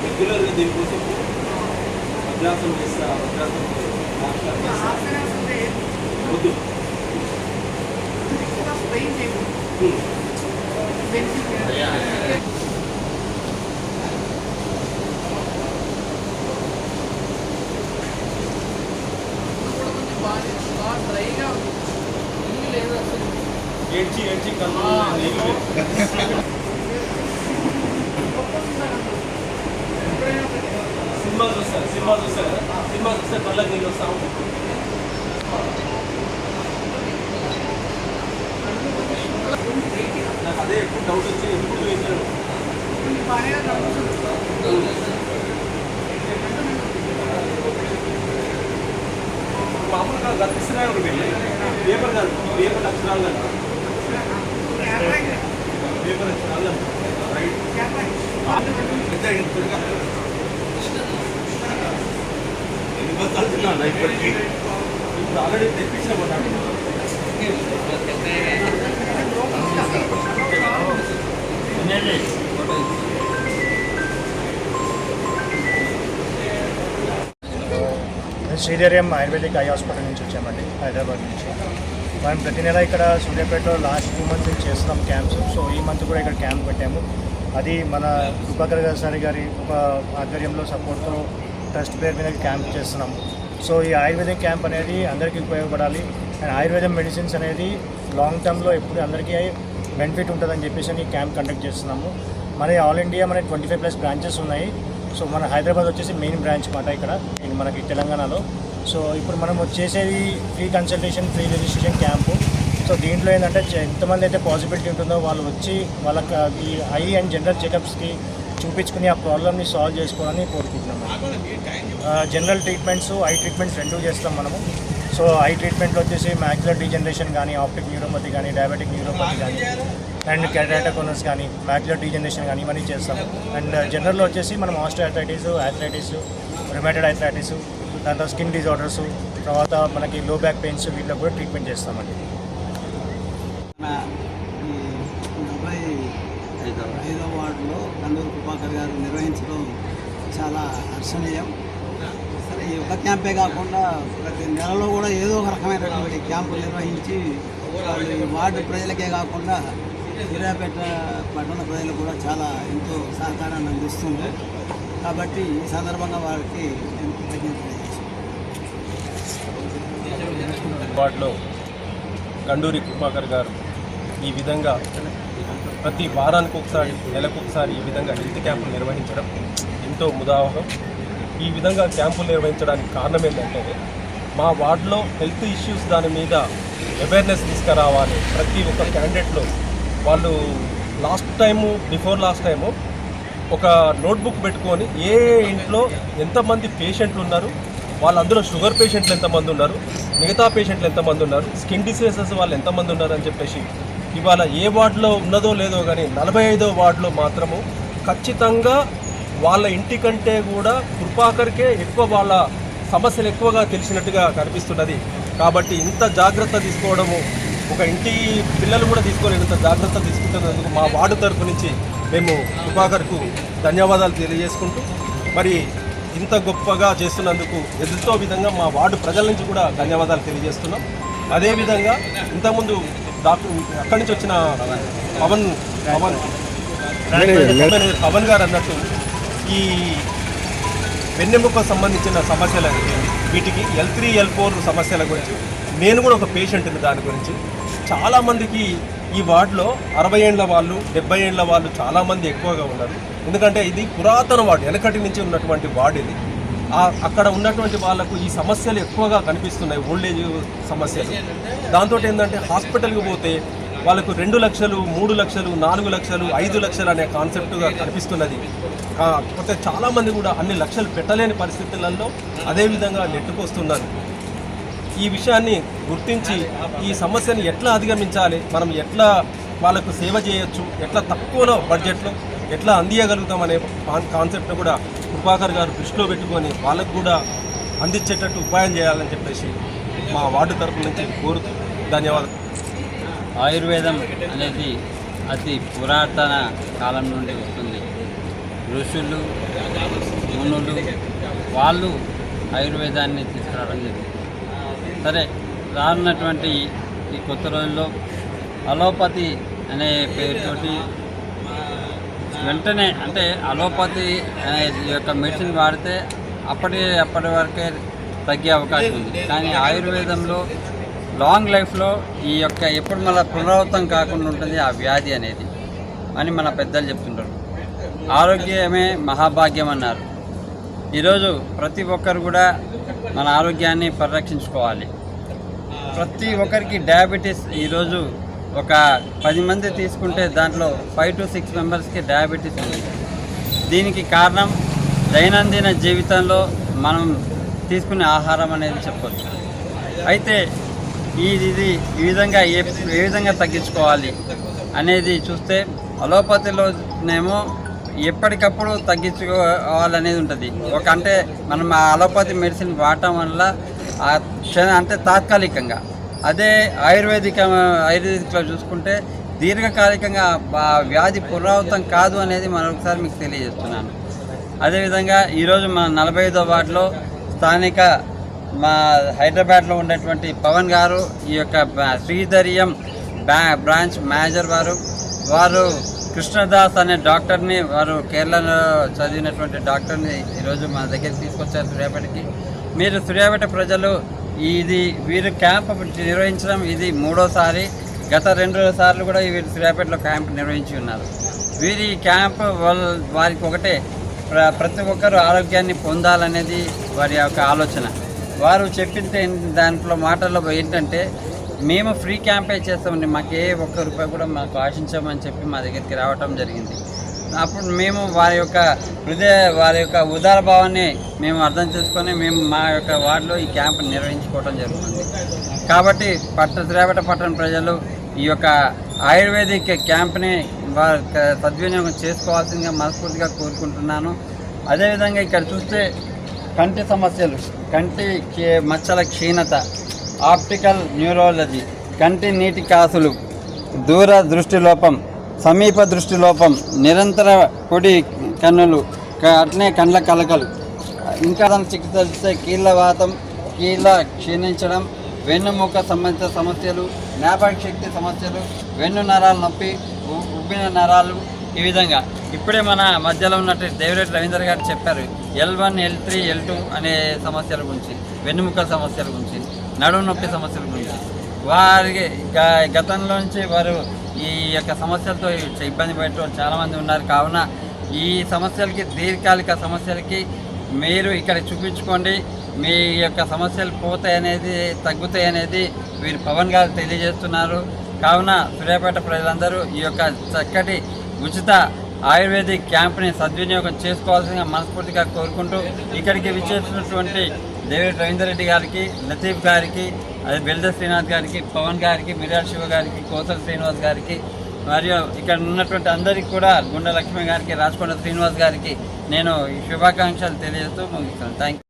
రెగ్యులర్గా దీనికోసం వజ్రాసనం చేస్తా, వజ్రాసనం వద్దు ఏడ్చి ఏడ్చి కళ్ళు సినిమా చూస్తారు సినిమా చూస్తే కళ్ళకి నీళ్ళు వస్తా ఉంటాయి. నాకు అదే డౌట్ వచ్చి ఎప్పుడు చూపించాను. మామూలుగా గతిస్తున్నాయి ఒకటి పేపర్ కాదు, పేపర్ అక్షరాలు కాదు, పేపర్ అక్షరాలు రైట్ ఇప్పటికీ ఇప్పుడు ఆల్రెడీ తెప్పించిన శ్రీధర్యం ఆయుర్వేదిక్ ఐ హాస్పిటల్ నుంచి వచ్చామండి, హైదరాబాద్ నుంచి. మనం ప్రతి నెల ఇక్కడ సూర్యాపేటలో లాస్ట్ 2 months నుంచి చేస్తున్నాం క్యాంప్స్. సో ఈ మంత్ కూడా ఇక్కడ క్యాంప్ పెట్టాము. అది మన కృపాకర్ సారి గారి ఆధ్వర్యంలో సపోర్ట్తో ట్రస్ట్ పేరు మీద క్యాంప్ చేస్తున్నాము. సో ఈ ఆయుర్వేదిక్ క్యాంప్ అనేది అందరికీ ఉపయోగపడాలి. అండ్ ఆయుర్వేదం మెడిసిన్స్ అనేది లాంగ్ టర్మ్లో ఎప్పుడు అందరికీ బెనిఫిట్ ఉంటుందని చెప్పేసి ఈ క్యాంప్ కండక్ట్ చేస్తున్నాము. మన ఆల్ ఇండియా మన 25+ బ్రాంచెస్ ఉన్నాయి. సో మన హైదరాబాద్ వచ్చేసి మెయిన్ బ్రాంచ్ మాట ఇక్కడ మనకి తెలంగాణలో. సో ఇప్పుడు మనం వచ్చేసేది free consultation, free registration camp. So దీంట్లో ఏంటంటే ఎంతమంది అయితే పాసిబిలిటీ ఉంటుందో వాళ్ళు వచ్చి వాళ్ళకి ఈ ఐ అండ్ జనరల్ చెకప్స్కి చూపించుకుని ఆ ప్రాబ్లమ్ని సాల్వ్ చేసుకోవాలని కోరుకుంటున్నాము. జనరల్ ట్రీట్మెంట్స్, ఐ ట్రీట్మెంట్స్ 2 చేస్తాం మనము. సో ఐ ట్రీట్మెంట్లో వచ్చేసి మ్యాక్యులర్ డీజనరేషన్ కానీ, ఆప్టిక్ న్యూరోపతి కానీ, డయాబెటిక్ న్యూరోపతి కానీ, అండ్ కెరాటోకోనస్ కానీ, మ్యాక్యులర్ డీజనరేషన్ కానీ ఇవన్నీ చేస్తాము. అండ్ జనరల్లో వచ్చేసి మనం ఆస్టియోఆర్థరైటిస్, ఆర్థరైటిస్, రుమేటెడ్ ఆర్థరైటిస్, దాంట్లో స్కిన్ డిజార్డర్స్, తర్వాత మనకి లో బ్యాక్ పెయిన్స్ వీటిలో కూడా ట్రీట్మెంట్ చేస్తామండి. ఈ 75వ వార్డులో కండూరు కృపాకర్ గారు నిర్వహించడం చాలా హర్షణీయం. సరే, ఈ ఒక క్యాంపే కాకుండా ప్రతి నెలలో కూడా ఏదో ఒక రకమైనటువంటి క్యాంపులు నిర్వహించి ఈ వార్డు ప్రజలకే కాకుండా సూర్యాపేట పట్టణ ప్రజలు కూడా చాలా ఎంతో సహకారాన్ని అందిస్తుంది. కాబట్టి ఈ సందర్భంగా వారికి వార్డులో కండూరి కృపాకర్ గారు ఈ విధంగా ప్రతి వారానికి ఒకసారి, నెలకు ఒకసారి ఈ విధంగా హెల్త్ క్యాంపులు నిర్వహించడం ఎంతో ముదావహం. ఈ విధంగా క్యాంపులు నిర్వహించడానికి కారణం ఏంటంటే మా వార్డులో హెల్త్ ఇష్యూస్ దాని మీద అవేర్నెస్ తీసుకురావాలి. ప్రతి ఒక్క క్యాండిడేట్లో వాళ్ళు బిఫోర్ లాస్ట్ టైము ఒక నోట్బుక్ పెట్టుకొని ఏ ఇంట్లో ఎంతమంది పేషెంట్లు ఉన్నారు, వాళ్ళందరూ షుగర్ పేషెంట్లు ఎంతమంది ఉన్నారు, మిగతా పేషెంట్లు ఎంతమంది ఉన్నారు, స్కిన్ డిసీజెస్ వాళ్ళు ఎంతమంది ఉన్నారు అని చెప్పేసి ఇవాళ ఏ వార్డులో ఉన్నదో లేదో కానీ 45వ వార్డులో మాత్రము ఖచ్చితంగా వాళ్ళ ఇంటికంటే కూడా కృపాకర్కే ఎక్కువ వాళ్ళ సమస్యలు ఎక్కువగా తెలిసినట్టుగా కనిపిస్తున్నది. కాబట్టి ఇంత జాగ్రత్త తీసుకోవడము, ఒక ఇంటి పిల్లలు కూడా తీసుకోలేనంత జాగ్రత్త తీసుకుంటున్నందుకు మా వార్డు తరఫు నుంచి మేము కృపాకర్కు ధన్యవాదాలు తెలియజేసుకుంటూ, మరి ఇంత గొప్పగా చేస్తున్నందుకు ఎంతో విధంగా మా వార్డు ప్రజల నుంచి కూడా ధన్యవాదాలు తెలియజేస్తున్నాం. అదేవిధంగా ఇంతకుముందు అక్కడి నుంచి వచ్చిన పవన్ గారు అన్నట్టు ఈ వెన్నెముక సంబంధించిన సమస్యల వీటికి L3, L4 సమస్యల గురించి నేను కూడా ఒక పేషెంట్ని. దాని గురించి చాలామందికి ఈ వార్డులో 60 ఏళ్ల వాళ్ళు, 70 ఏళ్ల వాళ్ళు చాలామంది ఎక్కువగా ఉన్నారు. ఎందుకంటే ఇది పురాతన వార్డు, వెనకటి నుంచి ఉన్నటువంటి వార్డు ఇది. అక్కడ ఉన్నటువంటి వాళ్ళకు ఈ సమస్యలు ఎక్కువగా కనిపిస్తున్నాయి, ఓల్డేజ్ సమస్యలు. దాంతో ఏంటంటే హాస్పిటల్కి పోతే వాళ్ళకు 2 లక్షలు, 3 లక్షలు, 4 లక్షలు, 5 లక్షలు అనే కాన్సెప్ట్గా కనిపిస్తున్నది. కాకపోతే చాలామంది కూడా అన్ని లక్షలు పెట్టలేని పరిస్థితులలో అదేవిధంగా నెట్టుకొస్తున్నారు. ఈ విషయాన్ని గుర్తించి ఈ సమస్యని ఎట్లా అధిగమించాలి, మనం ఎట్లా వాళ్ళకు సేవ చేయొచ్చు, ఎట్లా తక్కువలో బడ్జెట్లో ఎట్లా అందియగలుగుతాం అనే కాన్సెప్ట్ను కూడా కృపాకర్ గారు దృష్టిలో పెట్టుకొని వాళ్ళకు కూడా అందించేటట్టు ఉపాయం చేయాలని చెప్పేసి మా వార్డు తరపు నుంచి కోరుతూ ధన్యవాదాలు. ఆయుర్వేదం అనేది అతి పురాతన కాలం నుండి వస్తుంది. ఋషులు మునులు వాళ్ళు ఆయుర్వేదాన్ని తీసుకురావడం జరిగింది. సరే, రానున్నటువంటి ఈ కొత్త రోజుల్లో అలోపతి అనే పేరుతోటి వెంటనే అంటే అలోపతి అనే యొక్క మెడిసిన్ వాడితే అప్పటి వరకే తగ్గే అవకాశం ఉంది. కానీ ఆయుర్వేదంలో లాంగ్ లైఫ్లో ఈ యొక్క ఎప్పుడు మళ్ళీ పునరావృతం కాకుండా ఉంటుంది ఆ వ్యాధి అనేది అని మన పెద్దలు చెప్తుంటారు. ఆరోగ్యమే మహాభాగ్యం అన్నారు. ఈరోజు ప్రతి ఒక్కరు కూడా మన ఆరోగ్యాన్ని పరిరక్షించుకోవాలి. ప్రతి ఒక్కరికి డయాబెటీస్ ఈరోజు ఒక 10 మంది తీసుకుంటే దాంట్లో 5 to 6 మెంబర్స్కి డయాబెటీస్ ఉంది. దీనికి కారణం దైనందిన జీవితంలో మనం తీసుకునే ఆహారం అనేది చెప్పవచ్చు. అయితే ఇది ఈ విధంగా ఏ విధంగా తగ్గించుకోవాలి అనేది చూస్తే అలోపతిలోనేమో ఎప్పటికప్పుడు తగ్గించుకోవాలనేది ఉంటుంది. అంటే మనం ఆ అలోపతి మెడిసిన్ వాడటం వల్ల అంటే తాత్కాలికంగా, అదే ఆయుర్వేదిక్లో చూసుకుంటే దీర్ఘకాలికంగా ఆ వ్యాధి పునరావృతం కాదు అనేది మరొకసారి మీకు తెలియజేస్తున్నాను. అదేవిధంగా ఈరోజు మన 45వ వార్డులో స్థానిక మా హైదరాబాద్లో ఉండేటువంటి పవన్ గారు ఈ యొక్క శ్రీధర్యం బ్రాంచ్ మేనేజర్ వారు కృష్ణదాస్ అనే డాక్టర్ని, వారు కేరళలో చదివినటువంటి డాక్టర్ని ఈరోజు మన దగ్గరికి తీసుకొచ్చారు సూర్యాపేటకి. మీరు సూర్యాపేట ప్రజలు వీరు క్యాంప్ నిర్వహించడం ఇది 3వసారి. గత 2 సార్లు కూడా వీరు సూర్యాపేటలో క్యాంప్ నిర్వహించి ఉన్నారు. వీరి క్యాంప్ వారికి ఒకటే, ప్రతి ఒక్కరూ ఆరోగ్యాన్ని పొందాలనేది వారి యొక్క ఆలోచన. వారు చెప్పిన దాంట్లో మాటల్లో ఏంటంటే, మేము ఫ్రీ క్యాంపే చేస్తామండి, మాకు ఏ ఒక్క రూపాయి కూడా మాకు ఆశించామని చెప్పి మా దగ్గరికి రావటం జరిగింది. అప్పుడు మేము వారి యొక్క ఉదార భావాన్ని మేము అర్థం చేసుకొని మేము మా యొక్క వార్డులో ఈ క్యాంపు నిర్వహించుకోవడం జరుగుతుంది. కాబట్టి సూర్యాపేట పట్టణ ప్రజలు ఈ యొక్క ఆయుర్వేదిక్ క్యాంప్ని వారు సద్వినియోగం చేసుకోవాల్సిందిగా మనస్ఫూర్తిగా కోరుకుంటున్నాను. అదేవిధంగా ఇక్కడ చూస్తే కంటి సమస్యలు, కంటి మచ్చల క్షీణత, ఆప్టికల్ న్యూరాలజీ, కంటి నీటి కాసులు, దూర దృష్టి లోపం, సమీప దృష్టి లోపం, నిరంతర పొడి కన్నులు, అట్నే కండ్ల కలకలు, ఇంకా చికిత్స కీళ్ళవాతం, కీళ్ళ క్షీణించడం, వెన్నుముక సంబంధిత సమస్యలు, జ్ఞాపక శక్తి సమస్యలు, వెన్ను నరాలు నొప్పి, ఉబ్బిన నరాలు, ఈ విధంగా ఇప్పుడే మన మధ్యలో ఉన్నట్టు దేవిరెడ్డి రవీంద్ర గారు చెప్పారు L1, L3, L2 అనే సమస్యల గురించి, వెన్నుముక సమస్యల గురించి, నడుము నొప్పి సమస్యల గురించి. వారికి గతంలో నుంచి వారు ఈ యొక్క సమస్యలతో ఇబ్బంది పడే చాలామంది ఉన్నారు. కావున ఈ సమస్యలకి, దీర్ఘకాలిక సమస్యలకి మీరు ఇక్కడ చూపించుకోండి, మీ యొక్క సమస్యలు తగ్గుతాయి అనేది వీరు పవన్ గారు తెలియజేస్తున్నారు. కావున సూర్యాపేట ప్రజలందరూ ఈ యొక్క చక్కటి ఉచిత ఆయుర్వేదిక్ క్యాంప్ని సద్వినియోగం చేసుకోవాల్సిందిగా మనస్ఫూర్తిగా కోరుకుంటూ, ఇక్కడికి విచ్చేసినటువంటి దేవిరెడ్డి రవీందర్ రెడ్డి గారికి, లతీఫ్ గారికి, అదే బెల్ద శ్రీనాథ్ గారికి, పవన్ గారికి, మిర్యాల శివ గారికి, కోసల శ్రీనివాస్ గారికి, మరియు ఇక్కడ ఉన్నటువంటి అందరికీ కూడా గుండె లక్ష్మి గారికి, రాజకొండ శ్రీనివాస్ గారికి నేను శుభాకాంక్షలు తెలియజేస్తూ ముగిస్తాను. Thank you.